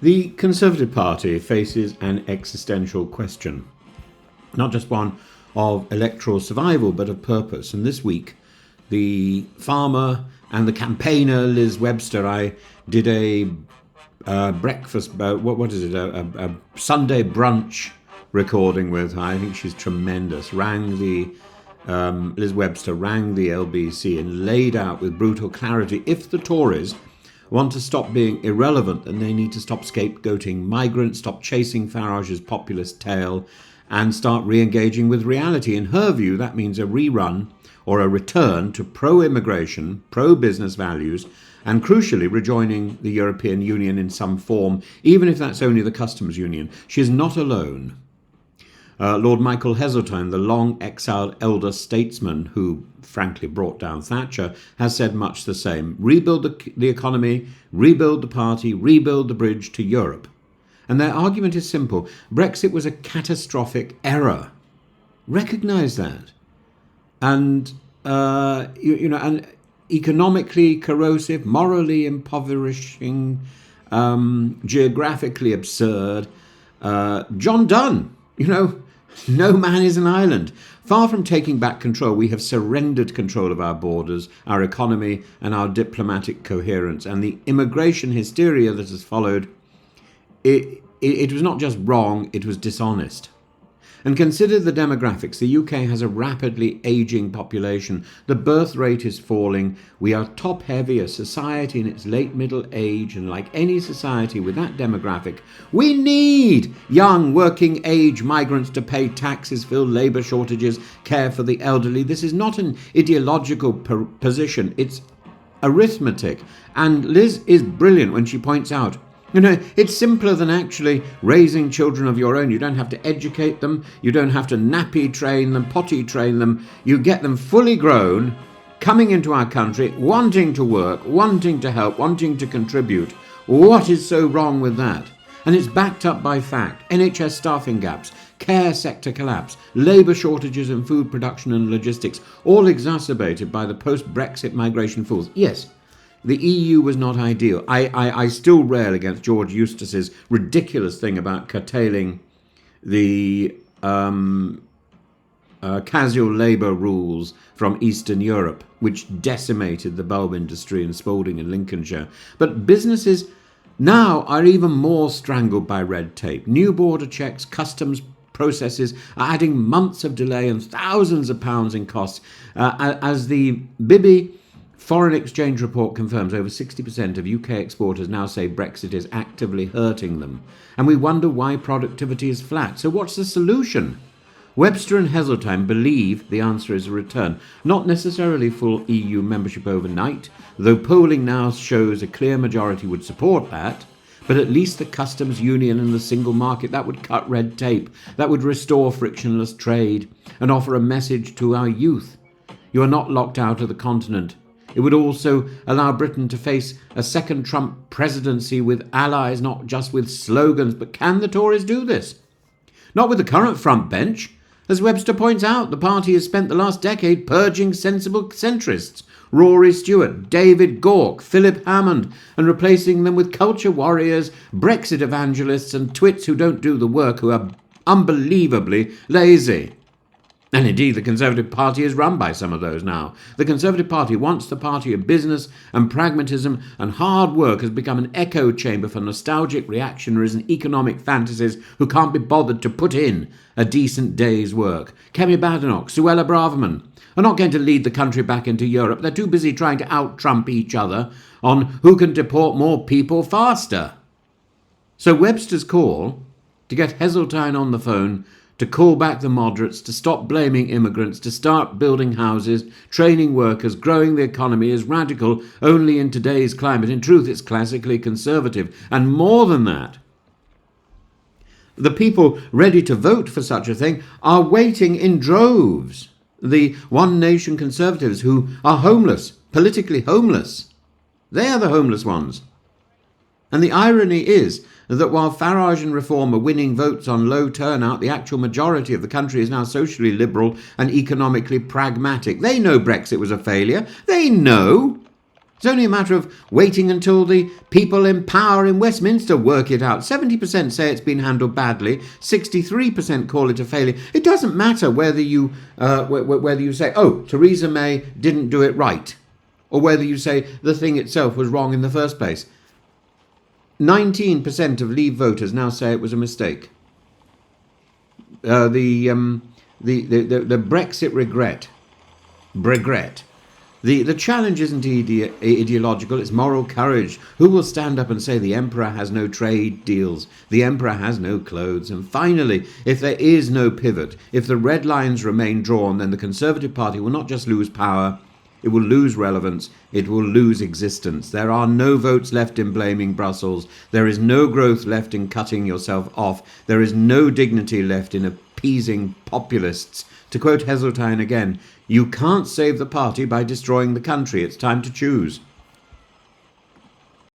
The Conservative Party faces an existential question, not just one of electoral survival, but of purpose. And this week, the farmer and the campaigner Liz Webster, I did a breakfast, what is it, a Sunday brunch recording with her. I think she's tremendous. Liz Webster rang the LBC and laid out with brutal clarity, if the Tories want to stop being irrelevant, then they need to stop scapegoating migrants, stop chasing Farage's populist tail, and start re-engaging with reality. In her view, that means a rerun or a return to pro-immigration, pro-business values, and crucially rejoining the European Union in some form, even if that's only the customs union. She is not alone. Lord Michael Heseltine, the long-exiled elder statesman who frankly brought down Thatcher, has said much the same. Rebuild the economy, rebuild the party, rebuild the bridge to Europe. And their argument is simple. Brexit was a catastrophic error. Recognise that. And, and economically corrosive, morally impoverishing, geographically absurd. John Donne, no man is an island. Far from taking back control, we have surrendered control of our borders, our economy, and our diplomatic coherence. And the immigration hysteria that has followed, it was not just wrong, it was dishonest. And consider the demographics. The UK has a rapidly ageing population. The birth rate is falling. We are top-heavy, a society in its late middle age, and like any society with that demographic, we need young working-age migrants to pay taxes, fill labour shortages, care for the elderly. This is not an ideological position. It's arithmetic. And Liz is brilliant when she points out, it's simpler than actually raising children of your own. You don't have to educate them. You don't have to nappy train them, potty train them. You get them fully grown, coming into our country, wanting to work, wanting to help, wanting to contribute. What is so wrong with that? And it's backed up by fact. NHS staffing gaps, care sector collapse, labour shortages in food production and logistics, all exacerbated by the post-Brexit migration fools. Yes, the EU was not ideal. I still rail against George Eustace's ridiculous thing about curtailing the casual labour rules from Eastern Europe, which decimated the bulb industry in Spalding and Lincolnshire. But businesses now are even more strangled by red tape. New border checks, customs processes are adding months of delay and thousands of pounds in costs. As the Bibby Foreign Exchange Report confirms, over 60% of UK exporters now say Brexit is actively hurting them. And we wonder why productivity is flat. So what's the solution? Webster and Heseltine believe the answer is a return. Not necessarily full EU membership overnight, though polling now shows a clear majority would support that. But at least the customs union and the single market, that would cut red tape. That would restore frictionless trade and offer a message to our youth. You are not locked out of the continent. It would also allow Britain to face a second Trump presidency with allies, not just with slogans. But can the Tories do this? Not with the current front bench. As Webster points out, the party has spent the last decade purging sensible centrists, Rory Stewart, David Gauke, Philip Hammond, and replacing them with culture warriors, Brexit evangelists, and twits who don't do the work, who are unbelievably lazy. And indeed, the Conservative Party is run by some of those now. The Conservative Party, once the party of business and pragmatism and hard work, has become an echo chamber for nostalgic reactionaries and economic fantasies who can't be bothered to put in a decent day's work. Kemi Badenoch, Suella Braverman are not going to lead the country back into Europe. They're too busy trying to out-Trump each other on who can deport more people faster. So Webster's call to get Heseltine on the phone, to call back the moderates, to stop blaming immigrants, to start building houses, training workers, growing the economy is radical only in today's climate. In truth, it's classically conservative. And more than that, the people ready to vote for such a thing are waiting in droves. The One Nation Conservatives who are homeless, politically homeless. They are the homeless ones. And the irony is that while Farage and Reform are winning votes on low turnout, the actual majority of the country is now socially liberal and economically pragmatic. They know Brexit was a failure. They know. It's only a matter of waiting until the people in power in Westminster work it out. 70% say it's been handled badly. 63% call it a failure. It doesn't matter whether you say, oh, Theresa May didn't do it right, or whether you say the thing itself was wrong in the first place. 19% of Leave voters now say it was a mistake. The Brexit regret. The challenge isn't ideological, it's moral courage. Who will stand up and say the emperor has no trade deals, the emperor has no clothes? And finally, if there is no pivot, if the red lines remain drawn, then the Conservative Party will not just lose power, it will lose relevance, it will lose existence. There are no votes left in blaming Brussels. There is no growth left in cutting yourself off. There is no dignity left in appeasing populists. To quote Heseltine again, you can't save the party by destroying the country. It's time to choose.